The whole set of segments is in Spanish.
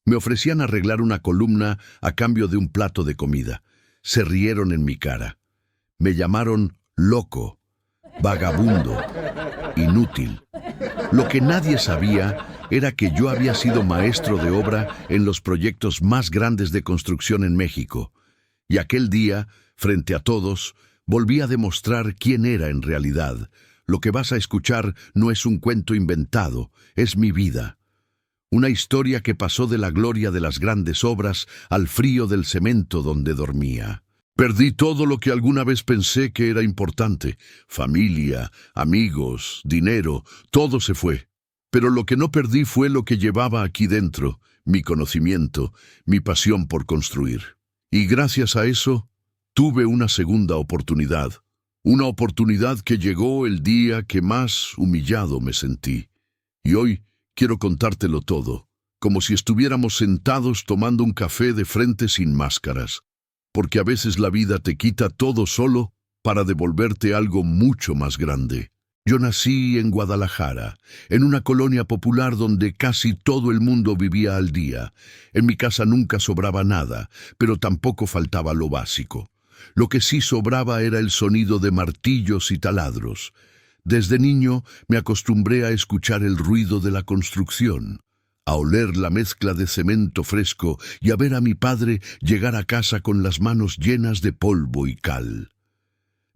Me ofrecían arreglar una columna a cambio de un plato de comida. Se rieron en mi cara. Me llamaron loco, vagabundo, inútil. Lo que nadie sabía era que yo había sido maestro de obra en los proyectos más grandes de construcción en México. Y aquel día, frente a todos, volví a demostrar quién era en realidad. Lo que vas a escuchar no es un cuento inventado, es mi vida. Una historia que pasó de la gloria de las grandes obras al frío del cemento donde dormía. Perdí todo lo que alguna vez pensé que era importante. Familia, amigos, dinero, todo se fue. Pero lo que no perdí fue lo que llevaba aquí dentro, mi conocimiento, mi pasión por construir. Y gracias a eso, tuve una segunda oportunidad. Una oportunidad que llegó el día que más humillado me sentí. Y hoy quiero contártelo todo, como si estuviéramos sentados tomando un café de frente sin máscaras. Porque a veces la vida te quita todo solo para devolverte algo mucho más grande. Yo nací en Guadalajara, en una colonia popular donde casi todo el mundo vivía al día. En mi casa nunca sobraba nada, pero tampoco faltaba lo básico. Lo que sí sobraba era el sonido de martillos y taladros. Desde niño me acostumbré a escuchar el ruido de la construcción, a oler la mezcla de cemento fresco y a ver a mi padre llegar a casa con las manos llenas de polvo y cal.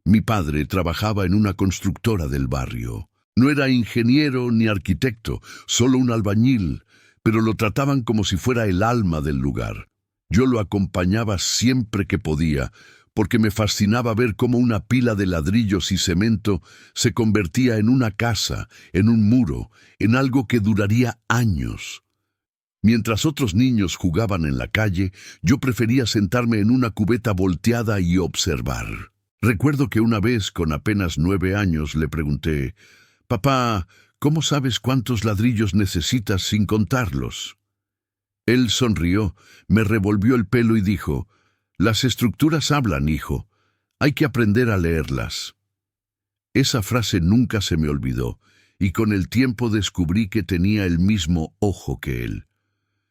Mi padre trabajaba en una constructora del barrio. No era ingeniero ni arquitecto, solo un albañil, pero lo trataban como si fuera el alma del lugar. Yo lo acompañaba siempre que podía, porque me fascinaba ver cómo una pila de ladrillos y cemento se convertía en una casa, en un muro, en algo que duraría años. Mientras otros niños jugaban en la calle, yo prefería sentarme en una cubeta volteada y observar. Recuerdo que una vez, con apenas 9 años, le pregunté: «Papá, ¿cómo sabes cuántos ladrillos necesitas sin contarlos?». Él sonrió, me revolvió el pelo y dijo: «Las estructuras hablan, hijo. Hay que aprender a leerlas». Esa frase nunca se me olvidó, y con el tiempo descubrí que tenía el mismo ojo que él.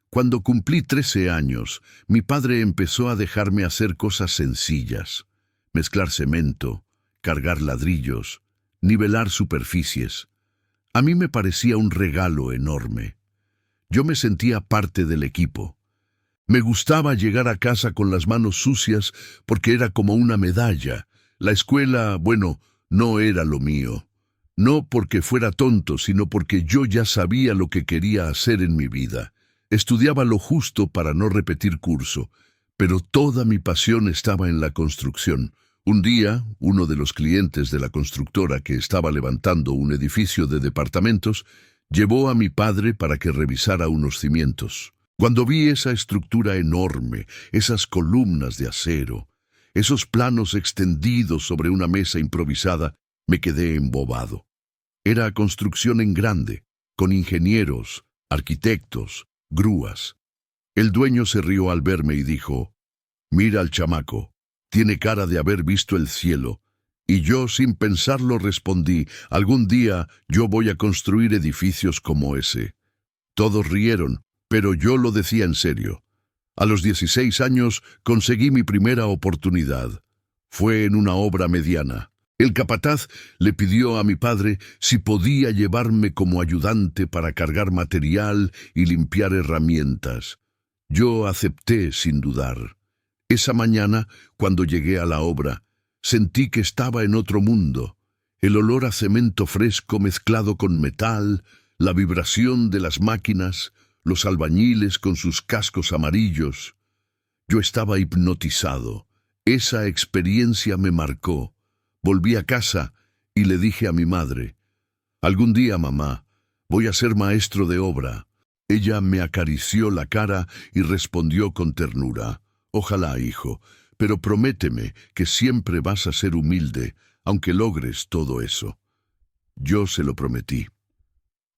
Cuando cumplí 13 años, mi padre empezó a dejarme hacer cosas sencillas: mezclar cemento, cargar ladrillos, nivelar superficies. A mí me parecía un regalo enorme. Yo me sentía parte del equipo. Me gustaba llegar a casa con las manos sucias porque era como una medalla. La escuela, bueno, no era lo mío. No porque fuera tonto, sino porque yo ya sabía lo que quería hacer en mi vida. Estudiaba lo justo para no repetir curso, pero toda mi pasión estaba en la construcción. Un día, uno de los clientes de la constructora, que estaba levantando un edificio de departamentos, llevó a mi padre para que revisara unos cimientos. Cuando vi esa estructura enorme, esas columnas de acero, esos planos extendidos sobre una mesa improvisada, me quedé embobado. Era construcción en grande, con ingenieros, arquitectos, grúas. El dueño se rió al verme y dijo: «Mira al chamaco, tiene cara de haber visto el cielo». Y yo, sin pensarlo, respondí: «Algún día yo voy a construir edificios como ese». Todos rieron, pero yo lo decía en serio. A los 16 años conseguí mi primera oportunidad. Fue en una obra mediana. El capataz le pidió a mi padre si podía llevarme como ayudante para cargar material y limpiar herramientas. Yo acepté sin dudar. Esa mañana, cuando llegué a la obra, sentí que estaba en otro mundo. El olor a cemento fresco mezclado con metal, la vibración de las máquinas, los albañiles con sus cascos amarillos. Yo estaba hipnotizado. Esa experiencia me marcó. Volví a casa y le dije a mi madre: «Algún día, mamá, voy a ser maestro de obra». Ella me acarició la cara y respondió con ternura: «Ojalá, hijo, pero prométeme que siempre vas a ser humilde, aunque logres todo eso». Yo se lo prometí.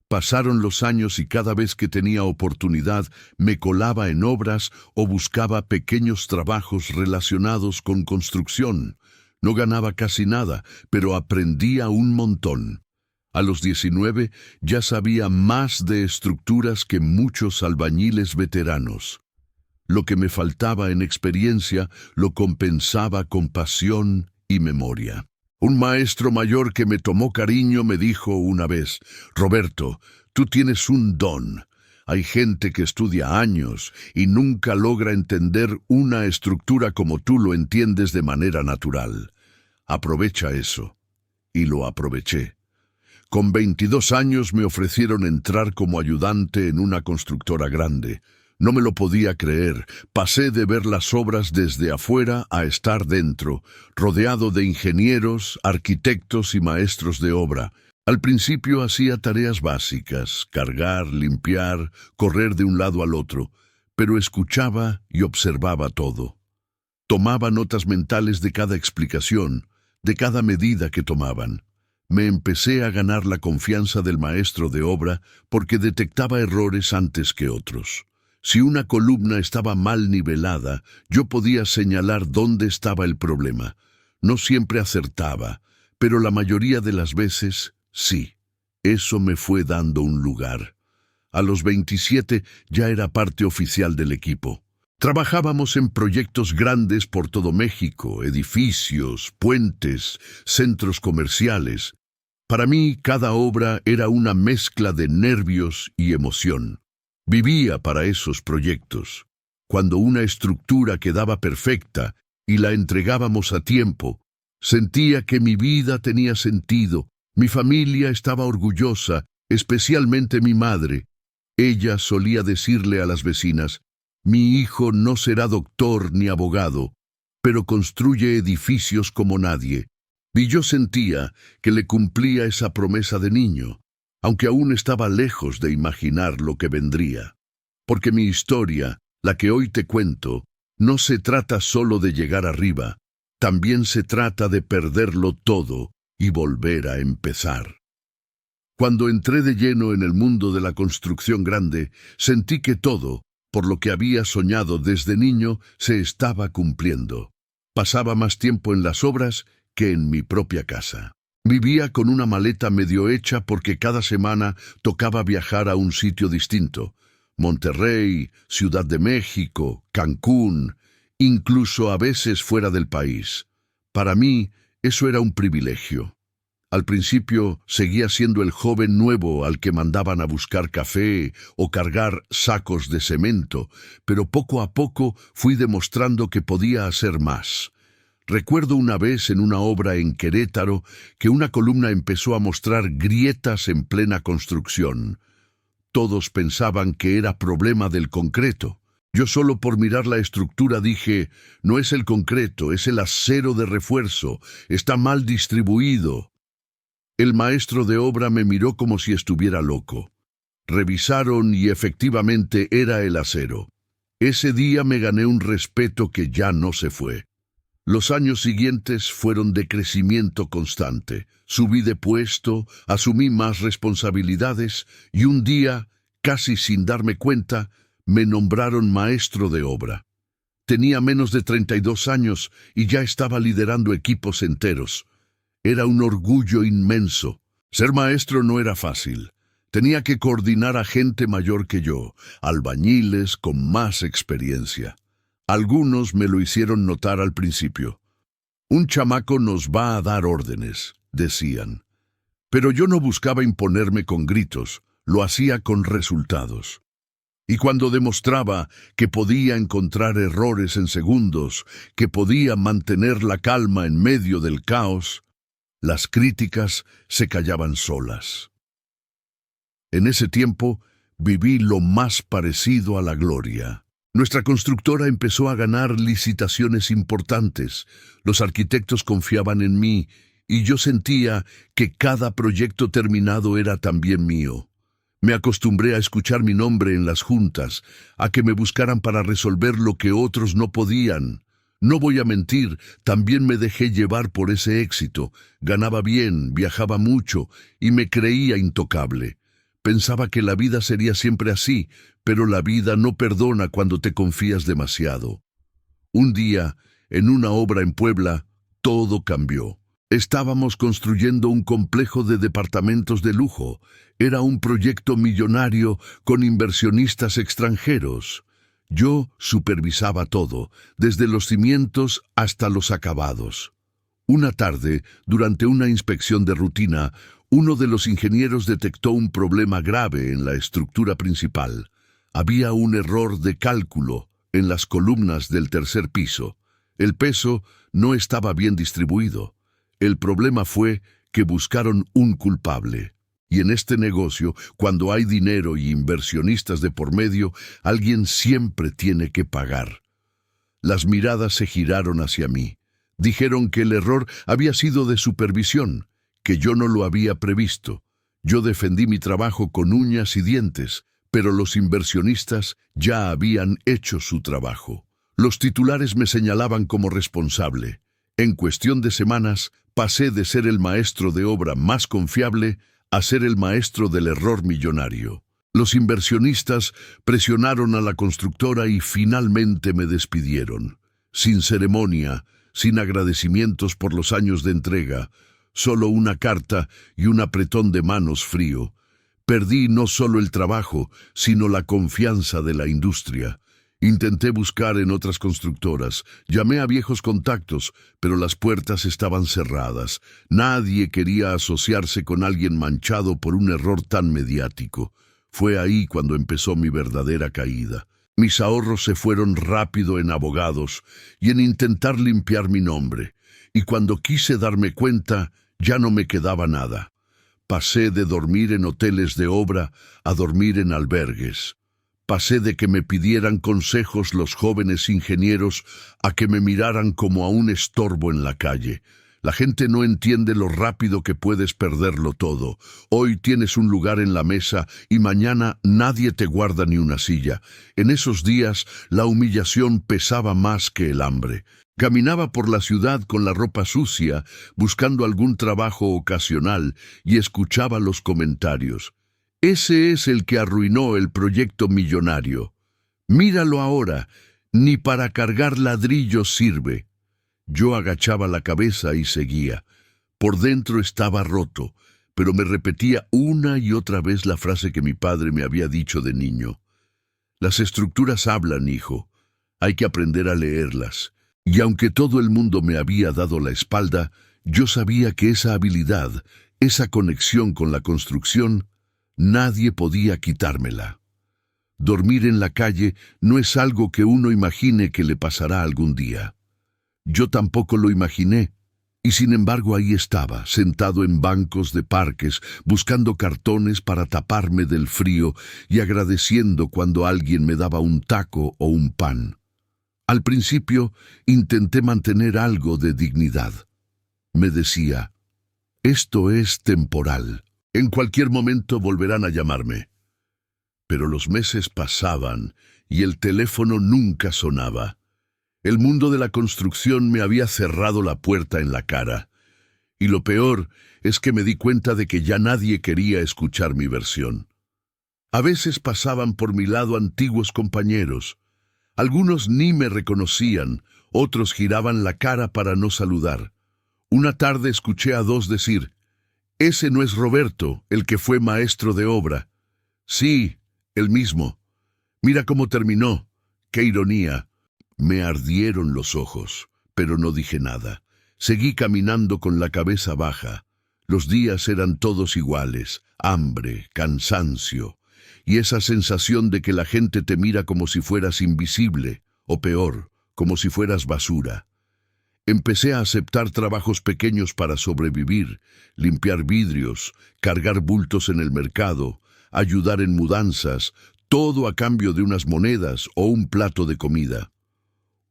Pasaron los años y cada vez que tenía oportunidad me colaba en obras o buscaba pequeños trabajos relacionados con construcción. No ganaba casi nada, pero aprendía un montón. A los 19 ya sabía más de estructuras que muchos albañiles veteranos. Lo que me faltaba en experiencia lo compensaba con pasión y memoria. Un maestro mayor que me tomó cariño me dijo una vez: «Roberto, tú tienes un don. Hay gente que estudia años y nunca logra entender una estructura como tú lo entiendes de manera natural. Aprovecha eso». Y lo aproveché. Con 22 años me ofrecieron entrar como ayudante en una constructora grande. No me lo podía creer. Pasé de ver las obras desde afuera a estar dentro, rodeado de ingenieros, arquitectos y maestros de obra. Al principio hacía tareas básicas: cargar, limpiar, correr de un lado al otro, pero escuchaba y observaba todo. Tomaba notas mentales de cada explicación, de cada medida que tomaban. Me empecé a ganar la confianza del maestro de obra porque detectaba errores antes que otros. Si una columna estaba mal nivelada, yo podía señalar dónde estaba el problema. No siempre acertaba, pero la mayoría de las veces sí. Eso me fue dando un lugar. A los 27 ya era parte oficial del equipo. Trabajábamos en proyectos grandes por todo México: edificios, puentes, centros comerciales. Para mí, cada obra era una mezcla de nervios y emoción. Vivía para esos proyectos. Cuando una estructura quedaba perfecta y la entregábamos a tiempo, sentía que mi vida tenía sentido. Mi familia estaba orgullosa, especialmente mi madre. Ella solía decirle a las vecinas: «Mi hijo no será doctor ni abogado, pero construye edificios como nadie». Y yo sentía que le cumplía esa promesa de niño, aunque aún estaba lejos de imaginar lo que vendría. Porque mi historia, la que hoy te cuento, no se trata solo de llegar arriba, también se trata de perderlo todo y volver a empezar. Cuando entré de lleno en el mundo de la construcción grande, sentí que todo, por lo que había soñado desde niño, se estaba cumpliendo. Pasaba más tiempo en las obras que en mi propia casa. Vivía con una maleta medio hecha porque cada semana tocaba viajar a un sitio distinto: Monterrey, Ciudad de México, Cancún, incluso a veces fuera del país. Para mí, eso era un privilegio. Al principio seguía siendo el joven nuevo al que mandaban a buscar café o cargar sacos de cemento, pero poco a poco fui demostrando que podía hacer más. Recuerdo una vez en una obra en Querétaro que una columna empezó a mostrar grietas en plena construcción. Todos pensaban que era problema del concreto. Yo solo por mirar la estructura dije: «No es el concreto, es el acero de refuerzo, está mal distribuido». El maestro de obra me miró como si estuviera loco. Revisaron y efectivamente era el acero. Ese día me gané un respeto que ya no se fue. Los años siguientes fueron de crecimiento constante. Subí de puesto, asumí más responsabilidades y un día, casi sin darme cuenta, me nombraron maestro de obra. Tenía menos de 32 años y ya estaba liderando equipos enteros. Era un orgullo inmenso. Ser maestro no era fácil. Tenía que coordinar a gente mayor que yo, albañiles con más experiencia. Algunos me lo hicieron notar al principio. «Un chamaco nos va a dar órdenes», decían. Pero yo no buscaba imponerme con gritos, lo hacía con resultados. Y cuando demostraba que podía encontrar errores en segundos, que podía mantener la calma en medio del caos, las críticas se callaban solas. En ese tiempo viví lo más parecido a la gloria. Nuestra constructora empezó a ganar licitaciones importantes. Los arquitectos confiaban en mí y yo sentía que cada proyecto terminado era también mío. Me acostumbré a escuchar mi nombre en las juntas, a que me buscaran para resolver lo que otros no podían. No voy a mentir, también me dejé llevar por ese éxito. Ganaba bien, viajaba mucho y me creía intocable. Pensaba que la vida sería siempre así, pero la vida no perdona cuando te confías demasiado. Un día, en una obra en Puebla, todo cambió. Estábamos construyendo un complejo de departamentos de lujo. Era un proyecto millonario con inversionistas extranjeros. Yo supervisaba todo, desde los cimientos hasta los acabados. Una tarde, durante una inspección de rutina, uno de los ingenieros detectó un problema grave en la estructura principal. Había un error de cálculo en las columnas del tercer piso. El peso no estaba bien distribuido. El problema fue que buscaron un culpable. Y en este negocio, cuando hay dinero y inversionistas de por medio, alguien siempre tiene que pagar. Las miradas se giraron hacia mí. Dijeron que el error había sido de supervisión, que yo no lo había previsto. Yo defendí mi trabajo con uñas y dientes, pero los inversionistas ya habían hecho su trabajo. Los titulares me señalaban como responsable. En cuestión de semanas, pasé de ser el maestro de obra más confiable a ser el maestro del error millonario. Los inversionistas presionaron a la constructora y finalmente me despidieron. Sin ceremonia, sin agradecimientos por los años de entrega, solo una carta y un apretón de manos frío. Perdí no solo el trabajo, sino la confianza de la industria. Intenté buscar en otras constructoras, llamé a viejos contactos, pero las puertas estaban cerradas. Nadie quería asociarse con alguien manchado por un error tan mediático. Fue ahí cuando empezó mi verdadera caída. Mis ahorros se fueron rápido en abogados y en intentar limpiar mi nombre. Y cuando quise darme cuenta, ya no me quedaba nada. Pasé de dormir en hoteles de obra a dormir en albergues. Pasé de que me pidieran consejos los jóvenes ingenieros a que me miraran como a un estorbo en la calle. La gente no entiende lo rápido que puedes perderlo todo. Hoy tienes un lugar en la mesa y mañana nadie te guarda ni una silla. En esos días la humillación pesaba más que el hambre. Caminaba por la ciudad con la ropa sucia, buscando algún trabajo ocasional, y escuchaba los comentarios. Ese es el que arruinó el proyecto millonario. Míralo ahora, ni para cargar ladrillos sirve. Yo agachaba la cabeza y seguía. Por dentro estaba roto, pero me repetía una y otra vez la frase que mi padre me había dicho de niño. Las estructuras hablan, hijo. Hay que aprender a leerlas. Y aunque todo el mundo me había dado la espalda, yo sabía que esa habilidad, esa conexión con la construcción, nadie podía quitármela. Dormir en la calle no es algo que uno imagine que le pasará algún día. Yo tampoco lo imaginé, y sin embargo ahí estaba, sentado en bancos de parques, buscando cartones para taparme del frío y agradeciendo cuando alguien me daba un taco o un pan. Al principio intenté mantener algo de dignidad. Me decía, esto es temporal. En cualquier momento volverán a llamarme. Pero los meses pasaban y el teléfono nunca sonaba. El mundo de la construcción me había cerrado la puerta en la cara. Y lo peor es que me di cuenta de que ya nadie quería escuchar mi versión. A veces pasaban por mi lado antiguos compañeros. Algunos ni me reconocían, otros giraban la cara para no saludar. Una tarde escuché a dos decir, «Ese no es Roberto, el que fue maestro de obra». «Sí, el mismo. Mira cómo terminó. ¡Qué ironía!». Me ardieron los ojos, pero no dije nada. Seguí caminando con la cabeza baja. Los días eran todos iguales, hambre, cansancio, y esa sensación de que la gente te mira como si fueras invisible, o peor, como si fueras basura. Empecé a aceptar trabajos pequeños para sobrevivir, limpiar vidrios, cargar bultos en el mercado, ayudar en mudanzas, todo a cambio de unas monedas o un plato de comida.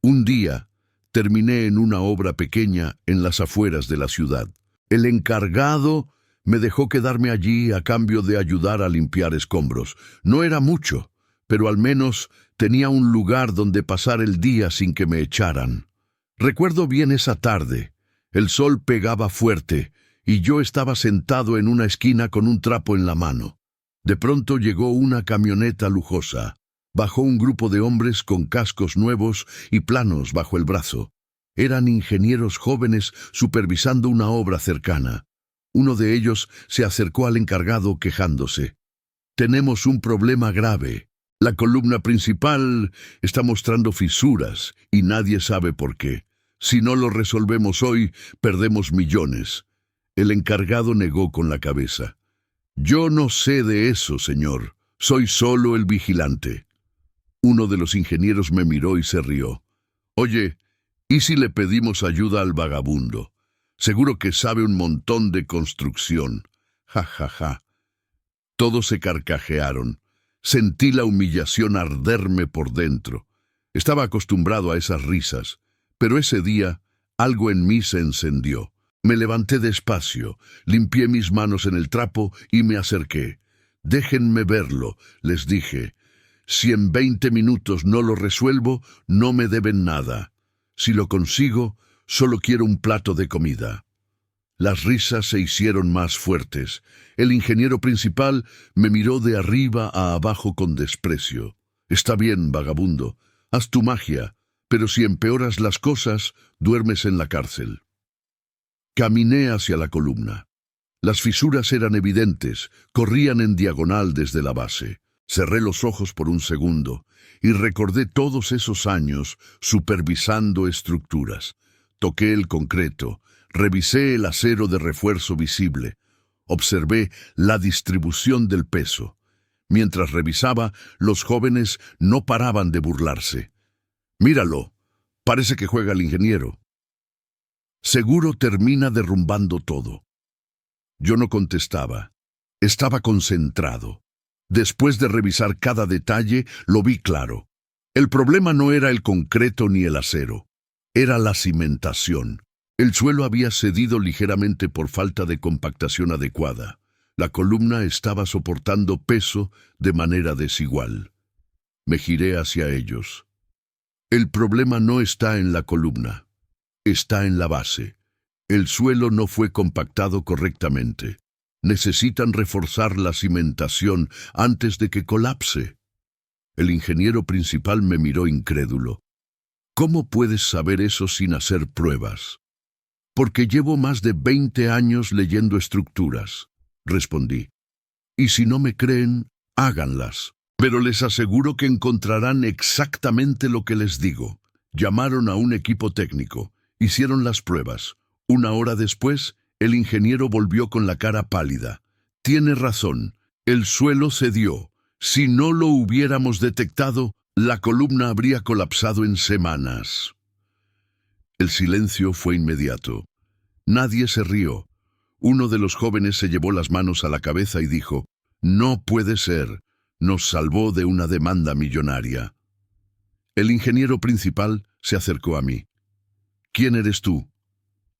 Un día, terminé en una obra pequeña en las afueras de la ciudad. El encargado me dejó quedarme allí a cambio de ayudar a limpiar escombros. No era mucho, pero al menos tenía un lugar donde pasar el día sin que me echaran. Recuerdo bien esa tarde. El sol pegaba fuerte y yo estaba sentado en una esquina con un trapo en la mano. De pronto llegó una camioneta lujosa. Bajó un grupo de hombres con cascos nuevos y planos bajo el brazo. Eran ingenieros jóvenes supervisando una obra cercana. Uno de ellos se acercó al encargado quejándose. «Tenemos un problema grave. La columna principal está mostrando fisuras y nadie sabe por qué. Si no lo resolvemos hoy, perdemos millones». El encargado negó con la cabeza. «Yo no sé de eso, señor. Soy solo el vigilante». Uno de los ingenieros me miró y se rió. «Oye, ¿y si le pedimos ayuda al vagabundo? Seguro que sabe un montón de construcción». Ja, ja, ja. Todos se carcajearon. Sentí la humillación arderme por dentro. Estaba acostumbrado a esas risas, pero ese día algo en mí se encendió. Me levanté despacio, limpié mis manos en el trapo y me acerqué. «Déjenme verlo», les dije. «Si en 20 minutos no lo resuelvo, no me deben nada. Si lo consigo, solo quiero un plato de comida». Las risas se hicieron más fuertes. El ingeniero principal me miró de arriba a abajo con desprecio. «Está bien, vagabundo, haz tu magia, pero si empeoras las cosas, duermes en la cárcel». Caminé hacia la columna. Las fisuras eran evidentes, corrían en diagonal desde la base. Cerré los ojos por un segundo y recordé todos esos años supervisando estructuras. Toqué el concreto, revisé el acero de refuerzo visible, observé la distribución del peso. Mientras revisaba, los jóvenes no paraban de burlarse. «Míralo, parece que juega el ingeniero. Seguro termina derrumbando todo». Yo no contestaba. Estaba concentrado. Después de revisar cada detalle, lo vi claro. El problema no era el concreto ni el acero. Era la cimentación. El suelo había cedido ligeramente por falta de compactación adecuada. La columna estaba soportando peso de manera desigual. Me giré hacia ellos. «El problema no está en la columna. Está en la base. El suelo no fue compactado correctamente. Necesitan reforzar la cimentación antes de que colapse». El ingeniero principal me miró incrédulo. «¿Cómo puedes saber eso sin hacer pruebas?» «Porque llevo más de 20 años leyendo estructuras», respondí. «Y si no me creen, háganlas. Pero les aseguro que encontrarán exactamente lo que les digo». Llamaron a un equipo técnico. Hicieron las pruebas. Una hora después, el ingeniero volvió con la cara pálida. «Tiene razón. El suelo cedió. Si no lo hubiéramos detectado, la columna habría colapsado en semanas». El silencio fue inmediato. Nadie se rió. Uno de los jóvenes se llevó las manos a la cabeza y dijo: «No puede ser. Nos salvó de una demanda millonaria». El ingeniero principal se acercó a mí. «¿Quién eres tú?».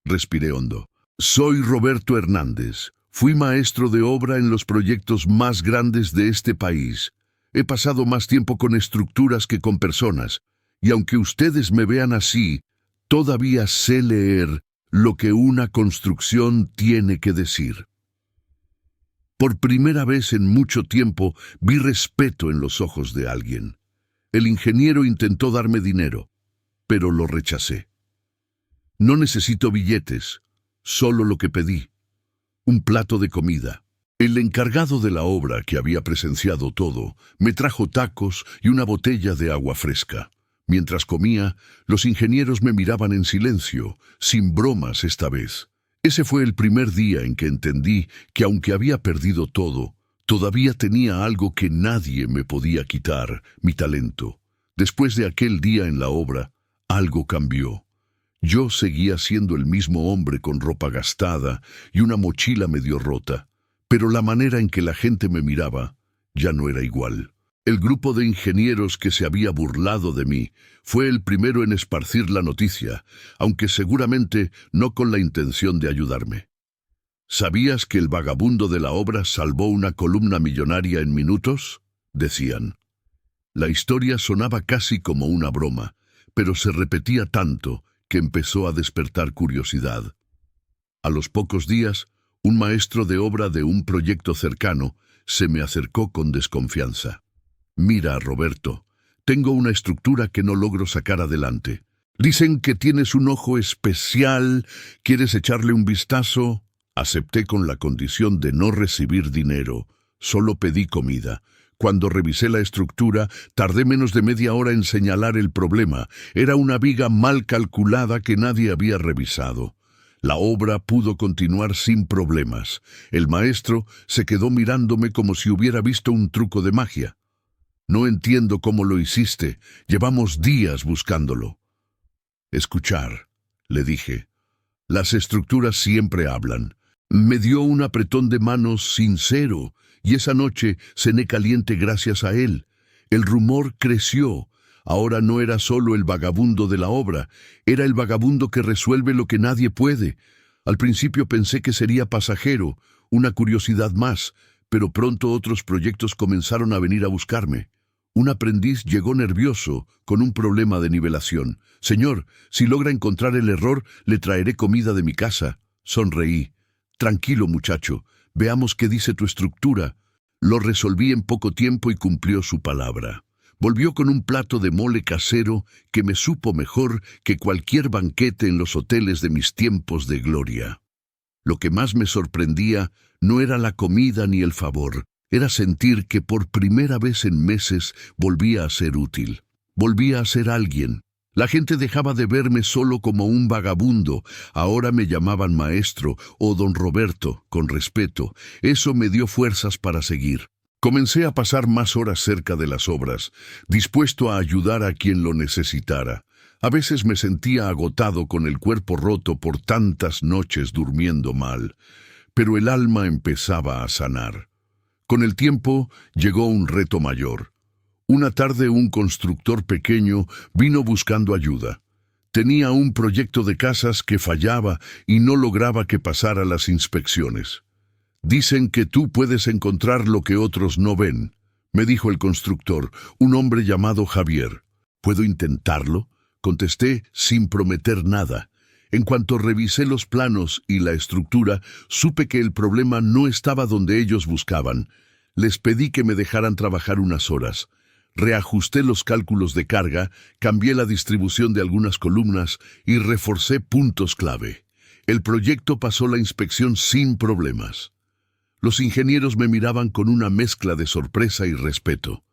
Respiré hondo. «Soy Roberto Hernández. Fui maestro de obra en los proyectos más grandes de este país. He pasado más tiempo con estructuras que con personas, y aunque ustedes me vean así, todavía sé leer lo que una construcción tiene que decir». Por primera vez en mucho tiempo vi respeto en los ojos de alguien. El ingeniero intentó darme dinero, pero lo rechacé. «No necesito billetes, solo lo que pedí: un plato de comida». El encargado de la obra, que había presenciado todo, me trajo tacos y una botella de agua fresca. Mientras comía, los ingenieros me miraban en silencio, sin bromas esta vez. Ese fue el primer día en que entendí que aunque había perdido todo, todavía tenía algo que nadie me podía quitar: mi talento. Después de aquel día en la obra, algo cambió. Yo seguía siendo el mismo hombre con ropa gastada y una mochila medio rota, pero la manera en que la gente me miraba ya no era igual. El grupo de ingenieros que se había burlado de mí fue el primero en esparcir la noticia, aunque seguramente no con la intención de ayudarme. «¿Sabías que el vagabundo de la obra salvó una columna millonaria en minutos?», decían. La historia sonaba casi como una broma, pero se repetía tanto que empezó a despertar curiosidad. A los pocos días, un maestro de obra de un proyecto cercano se me acercó con desconfianza. «Mira, Roberto, tengo una estructura que no logro sacar adelante. Dicen que tienes un ojo especial, ¿quieres echarle un vistazo? Acepté con la condición de no recibir dinero, solo pedí comida. Cuando revisé la estructura, tardé menos de media hora en señalar el problema. Era una viga mal calculada que nadie había revisado. La obra pudo continuar sin problemas. El maestro se quedó mirándome como si hubiera visto un truco de magia. No entiendo cómo lo hiciste. Llevamos días buscándolo. Escuchar, le dije. Las estructuras siempre hablan. Me dio un apretón de manos sincero, y esa noche cené caliente gracias a él. El rumor creció. Ahora no era solo el vagabundo de la obra, era el vagabundo que resuelve lo que nadie puede. Al principio pensé que sería pasajero, una curiosidad más, pero pronto otros proyectos comenzaron a venir a buscarme. Un aprendiz llegó nervioso, con un problema de nivelación. «Señor, si logra encontrar el error, le traeré comida de mi casa». Sonreí. «Tranquilo, muchacho, veamos qué dice tu estructura». Lo resolví en poco tiempo y cumplió su palabra. Volvió con un plato de mole casero que me supo mejor que cualquier banquete en los hoteles de mis tiempos de gloria. Lo que más me sorprendía no era la comida ni el favor, era sentir que por primera vez en meses volvía a ser útil. Volvía a ser alguien. La gente dejaba de verme solo como un vagabundo. Ahora me llamaban maestro o don Roberto, con respeto. Eso me dio fuerzas para seguir. Comencé a pasar más horas cerca de las obras, dispuesto a ayudar a quien lo necesitara. A veces me sentía agotado con el cuerpo roto por tantas noches durmiendo mal, pero el alma empezaba a sanar. Con el tiempo llegó un reto mayor. Una tarde un constructor pequeño vino buscando ayuda. Tenía un proyecto de casas que fallaba y no lograba que pasara las inspecciones. «Dicen que tú puedes encontrar lo que otros no ven», me dijo el constructor, un hombre llamado Javier. «¿Puedo intentarlo?», contesté sin prometer nada. En cuanto revisé los planos y la estructura, supe que el problema no estaba donde ellos buscaban. Les pedí que me dejaran trabajar unas horas. Reajusté los cálculos de carga, cambié la distribución de algunas columnas y reforcé puntos clave. El proyecto pasó la inspección sin problemas. Los ingenieros me miraban con una mezcla de sorpresa y respeto.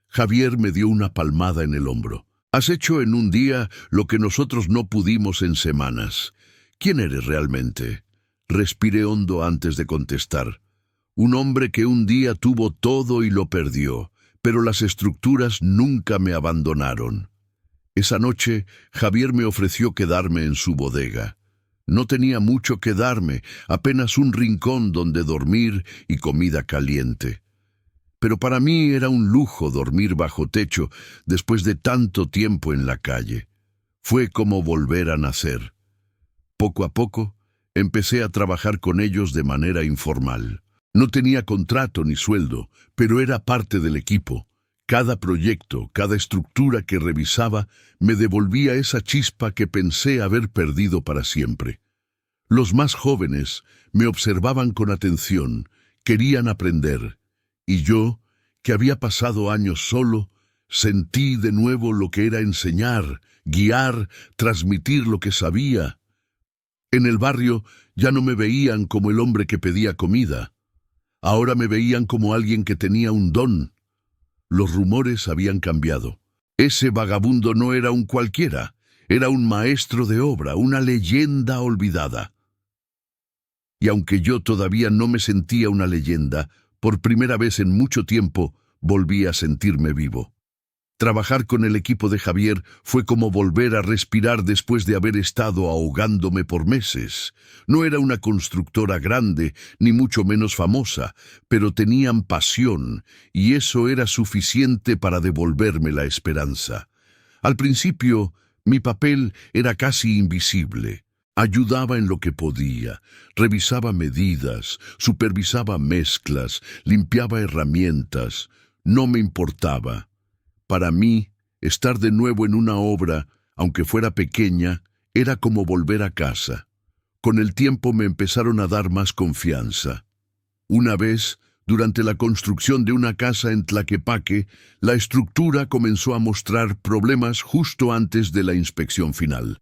Javier me dio una palmada en el hombro. «Has hecho en un día lo que nosotros no pudimos en semanas. ¿Quién eres realmente?». Respiré hondo antes de contestar. «Un hombre que un día tuvo todo y lo perdió, pero las estructuras nunca me abandonaron». Esa noche, Javier me ofreció quedarme en su bodega. No tenía mucho que darme, apenas un rincón donde dormir y comida caliente. Pero para mí era un lujo dormir bajo techo después de tanto tiempo en la calle. Fue como volver a nacer. Poco a poco, empecé a trabajar con ellos de manera informal. No tenía contrato ni sueldo, pero era parte del equipo. Cada proyecto, cada estructura que revisaba, me devolvía esa chispa que pensé haber perdido para siempre. Los más jóvenes me observaban con atención, querían aprender. Y yo, que había pasado años solo, sentí de nuevo lo que era enseñar, guiar, transmitir lo que sabía. En el barrio ya no me veían como el hombre que pedía comida. Ahora me veían como alguien que tenía un don. Los rumores habían cambiado. Ese vagabundo no era un cualquiera, era un maestro de obra, una leyenda olvidada. Y aunque yo todavía no me sentía una leyenda, por primera vez en mucho tiempo volví a sentirme vivo. Trabajar con el equipo de Javier fue como volver a respirar después de haber estado ahogándome por meses. No era una constructora grande, ni mucho menos famosa, pero tenían pasión, y eso era suficiente para devolverme la esperanza. Al principio, mi papel era casi invisible. Ayudaba en lo que podía, revisaba medidas, supervisaba mezclas, limpiaba herramientas. No me importaba. Para mí, estar de nuevo en una obra, aunque fuera pequeña, era como volver a casa. Con el tiempo me empezaron a dar más confianza. Una vez, Durante la construcción de una casa en Tlaquepaque, la estructura comenzó a mostrar problemas justo antes de la inspección final.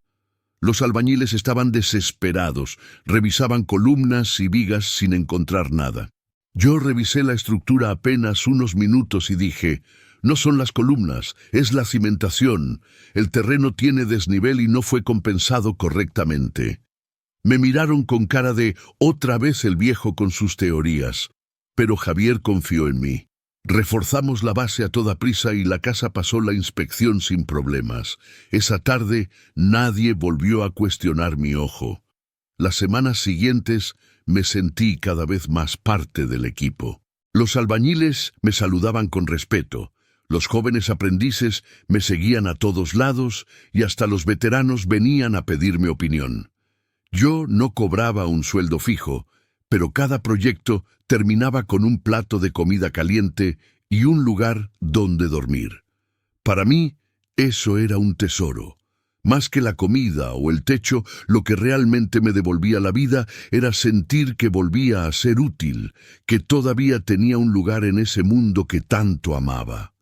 Los albañiles estaban desesperados, revisaban columnas y vigas sin encontrar nada. Yo revisé la estructura apenas unos minutos y dije, no son las columnas, es la cimentación. El terreno tiene desnivel y no fue compensado correctamente. Me miraron con cara de otra vez el viejo con sus teorías. Pero Javier confió en mí. Reforzamos la base a toda prisa y la casa pasó la inspección sin problemas. Esa tarde nadie volvió a cuestionar mi ojo. Las semanas siguientes me sentí cada vez más parte del equipo. Los albañiles me saludaban con respeto. Los jóvenes aprendices me seguían a todos lados y hasta los veteranos venían a pedirme opinión. Yo no cobraba un sueldo fijo, pero cada proyecto terminaba con un plato de comida caliente y un lugar donde dormir. Para mí, eso era un tesoro. Más que la comida o el techo, lo que realmente me devolvía la vida era sentir que volvía a ser útil, que todavía tenía un lugar en ese mundo que tanto amaba.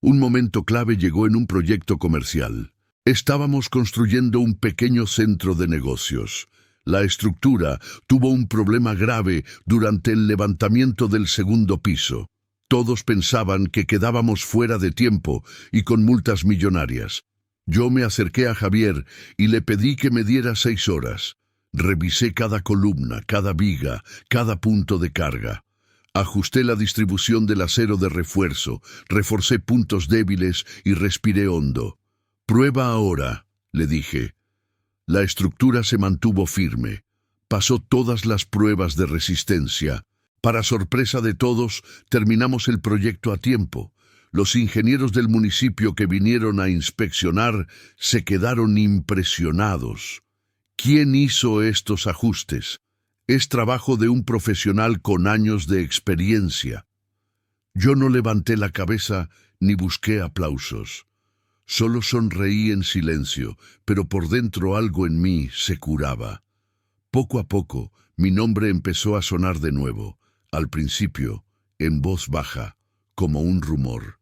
Un momento clave llegó en un proyecto comercial. Estábamos construyendo un pequeño centro de negocios. La estructura tuvo un problema grave durante el levantamiento del segundo piso. Todos pensaban que quedábamos fuera de tiempo y con multas millonarias. Yo me acerqué a Javier y le pedí que me diera 6 horas. Revisé cada columna, cada viga, cada punto de carga. Ajusté la distribución del acero de refuerzo, reforcé puntos débiles y respiré hondo. «Prueba ahora», le dije. La estructura se mantuvo firme. Pasó todas las pruebas de resistencia. Para sorpresa de todos, terminamos el proyecto a tiempo. Los ingenieros del municipio que vinieron a inspeccionar se quedaron impresionados. ¿Quién hizo estos ajustes? Es trabajo de un profesional con años de experiencia. Yo no levanté la cabeza ni busqué aplausos. Solo sonreí en silencio, pero por dentro algo en mí se curaba. Poco a poco, mi nombre empezó a sonar de nuevo, al principio, en voz baja, como un rumor.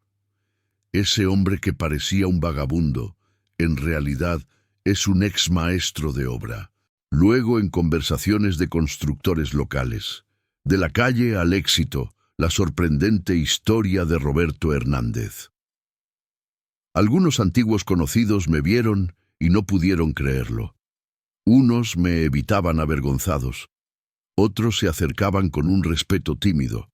Ese hombre que parecía un vagabundo, en realidad es un ex maestro de obra. Luego en conversaciones de constructores locales. De la calle al éxito, la sorprendente historia de Roberto Hernández. Algunos antiguos conocidos me vieron y no pudieron creerlo. Unos me evitaban avergonzados. Otros se acercaban con un respeto tímido.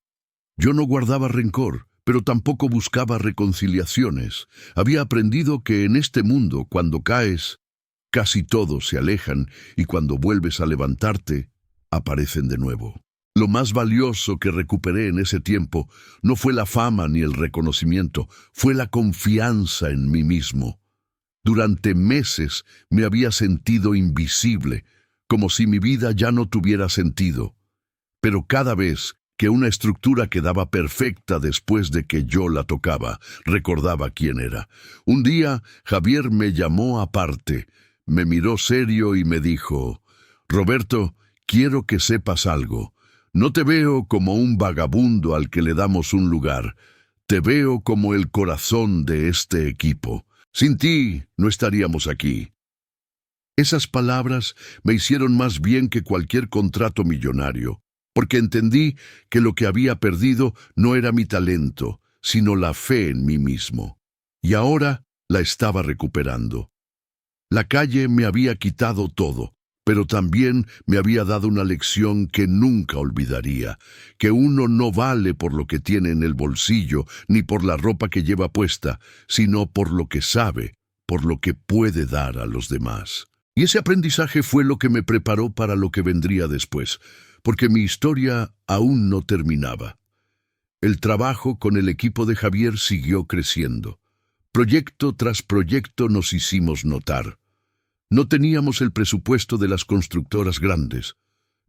Yo no guardaba rencor, pero tampoco buscaba reconciliaciones. Había aprendido que en este mundo, cuando caes, casi todos se alejan y cuando vuelves a levantarte, aparecen de nuevo. Lo más valioso que recuperé en ese tiempo no fue la fama ni el reconocimiento, fue la confianza en mí mismo. Durante meses me había sentido invisible, como si mi vida ya no tuviera sentido. Pero cada vez que una estructura quedaba perfecta después de que yo la tocaba, recordaba quién era. Un día Javier me llamó aparte, me miró serio y me dijo, «Roberto, quiero que sepas algo. No te veo como un vagabundo al que le damos un lugar. Te veo como el corazón de este equipo. Sin ti no estaríamos aquí». Esas palabras me hicieron más bien que cualquier contrato millonario, porque entendí que lo que había perdido no era mi talento, sino la fe en mí mismo. Y ahora la estaba recuperando. La calle me había quitado todo, pero también me había dado una lección que nunca olvidaría, que uno no vale por lo que tiene en el bolsillo, ni por la ropa que lleva puesta, sino por lo que sabe, por lo que puede dar a los demás. Y ese aprendizaje fue lo que me preparó para lo que vendría después, porque mi historia aún no terminaba. El trabajo con el equipo de Javier siguió creciendo. Proyecto tras proyecto nos hicimos notar. No teníamos el presupuesto de las constructoras grandes,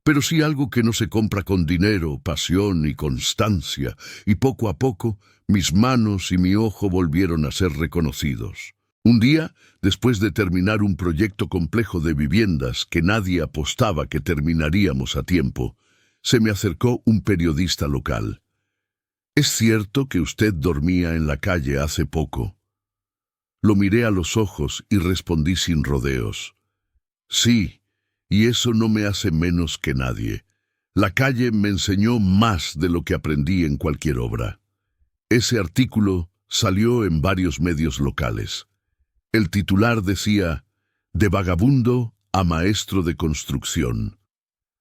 pero sí algo que no se compra con dinero, pasión y constancia, y poco a poco mis manos y mi ojo volvieron a ser reconocidos. Un día, después de terminar un proyecto complejo de viviendas que nadie apostaba que terminaríamos a tiempo, se me acercó un periodista local. ¿Es cierto que usted dormía en la calle hace poco? Lo miré a los ojos y respondí sin rodeos. Sí, y eso no me hace menos que nadie. La calle me enseñó más de lo que aprendí en cualquier obra. Ese artículo salió en varios medios locales. El titular decía: De vagabundo a maestro de construcción.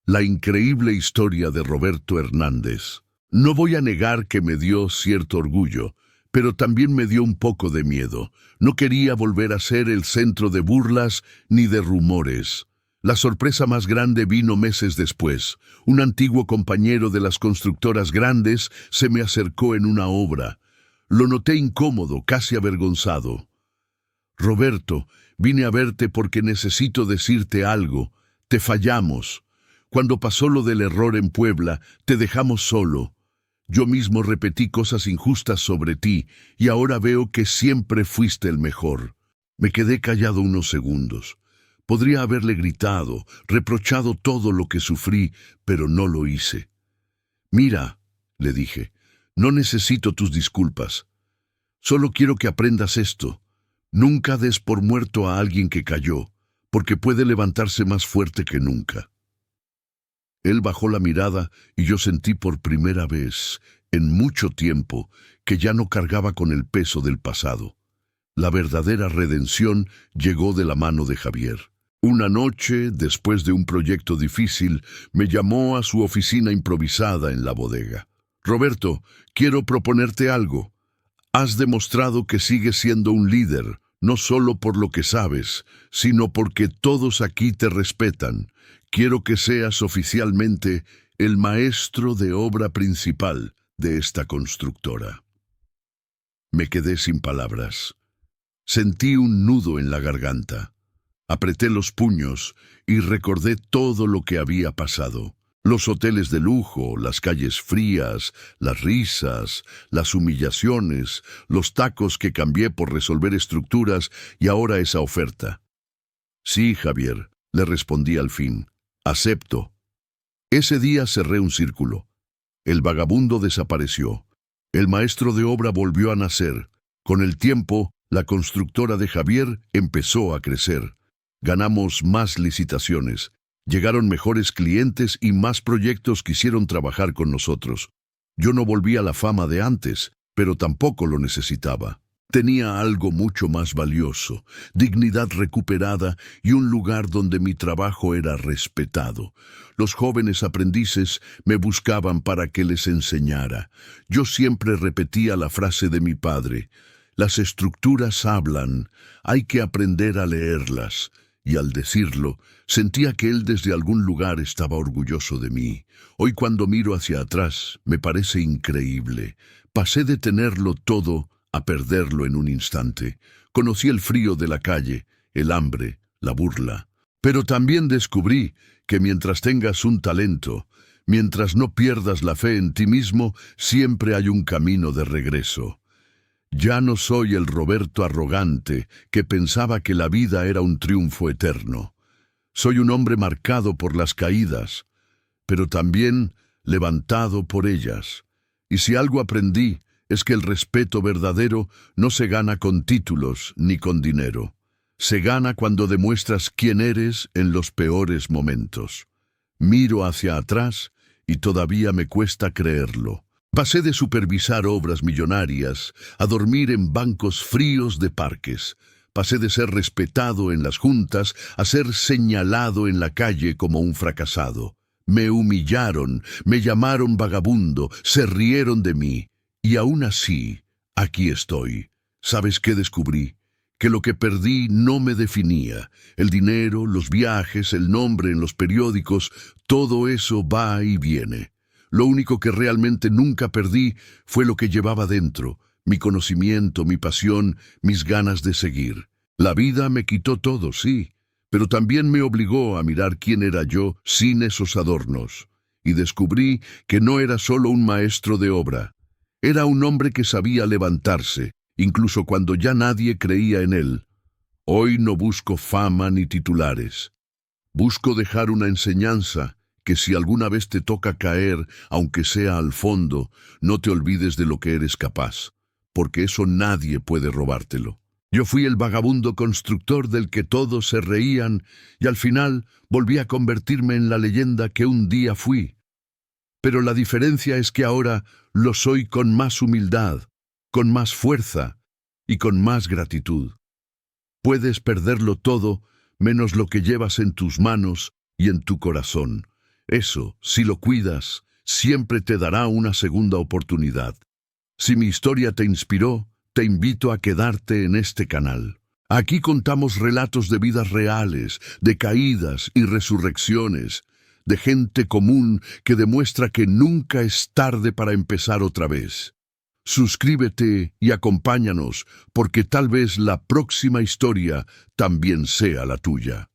La increíble historia de Roberto Hernández. No voy a negar que me dio cierto orgullo, pero también me dio un poco de miedo. No quería volver a ser el centro de burlas ni de rumores. La sorpresa más grande vino meses después. Un antiguo compañero de las constructoras grandes se me acercó en una obra. Lo noté incómodo, casi avergonzado. Roberto, vine a verte porque necesito decirte algo. Te fallamos. Cuando pasó lo del error en Puebla, te dejamos solo. Yo mismo repetí cosas injustas sobre ti y ahora veo que siempre fuiste el mejor. Me quedé callado unos segundos. Podría haberle gritado, reprochado todo lo que sufrí, pero no lo hice. Mira, le dije, no necesito tus disculpas. Solo quiero que aprendas esto. Nunca des por muerto a alguien que cayó, porque puede levantarse más fuerte que nunca. Él bajó la mirada y yo sentí por primera vez, en mucho tiempo, que ya no cargaba con el peso del pasado. La verdadera redención llegó de la mano de Javier. Una noche, después de un proyecto difícil, me llamó a su oficina improvisada en la bodega. Roberto, quiero proponerte algo. Has demostrado que sigues siendo un líder, no solo por lo que sabes, sino porque todos aquí te respetan. Quiero que seas oficialmente el maestro de obra principal de esta constructora. Me quedé sin palabras. Sentí un nudo en la garganta. Apreté los puños y recordé todo lo que había pasado. Los hoteles de lujo, las calles frías, las risas, las humillaciones, los tacos que cambié por resolver estructuras y ahora esa oferta. Sí, Javier, le respondí al fin. Acepto. Ese día cerré un círculo. El vagabundo desapareció. El maestro de obra volvió a nacer. Con el tiempo, la constructora de Javier empezó a crecer. Ganamos más licitaciones. Llegaron mejores clientes y más proyectos quisieron trabajar con nosotros. Yo no volví a la fama de antes, pero tampoco lo necesitaba. Tenía algo mucho más valioso, dignidad recuperada y un lugar donde mi trabajo era respetado. Los jóvenes aprendices me buscaban para que les enseñara. Yo siempre repetía la frase de mi padre: las estructuras hablan, hay que aprender a leerlas. Y al decirlo, sentía que él desde algún lugar estaba orgulloso de mí. Hoy cuando miro hacia atrás, me parece increíble. Pasé de tenerlo todo a perderlo en un instante. Conocí el frío de la calle, el hambre, la burla. Pero también descubrí que mientras tengas un talento, mientras no pierdas la fe en ti mismo, siempre hay un camino de regreso. Ya no soy el Roberto arrogante que pensaba que la vida era un triunfo eterno. Soy un hombre marcado por las caídas, pero también levantado por ellas. Y si algo aprendí, es que el respeto verdadero no se gana con títulos ni con dinero. Se gana cuando demuestras quién eres en los peores momentos. Miro hacia atrás y todavía me cuesta creerlo. Pasé de supervisar obras millonarias a dormir en bancos fríos de parques. Pasé de ser respetado en las juntas a ser señalado en la calle como un fracasado. Me humillaron, me llamaron vagabundo, se rieron de mí. Y aún así, aquí estoy. ¿Sabes qué descubrí? Que lo que perdí no me definía. El dinero, los viajes, el nombre en los periódicos, todo eso va y viene. Lo único que realmente nunca perdí fue lo que llevaba dentro, mi conocimiento, mi pasión, mis ganas de seguir. La vida me quitó todo, sí, pero también me obligó a mirar quién era yo sin esos adornos. Y descubrí que no era solo un maestro de obra. Era un hombre que sabía levantarse, incluso cuando ya nadie creía en él. Hoy no busco fama ni titulares. Busco dejar una enseñanza que si alguna vez te toca caer, aunque sea al fondo, no te olvides de lo que eres capaz, porque eso nadie puede robártelo. Yo fui el vagabundo constructor del que todos se reían y al final volví a convertirme en la leyenda que un día fui. Pero la diferencia es que ahora lo soy con más humildad, con más fuerza y con más gratitud. Puedes perderlo todo menos lo que llevas en tus manos y en tu corazón. Eso, si lo cuidas, siempre te dará una segunda oportunidad. Si mi historia te inspiró, te invito a quedarte en este canal. Aquí contamos relatos de vidas reales, de caídas y resurrecciones, de gente común que demuestra que nunca es tarde para empezar otra vez. Suscríbete y acompáñanos, porque tal vez la próxima historia también sea la tuya.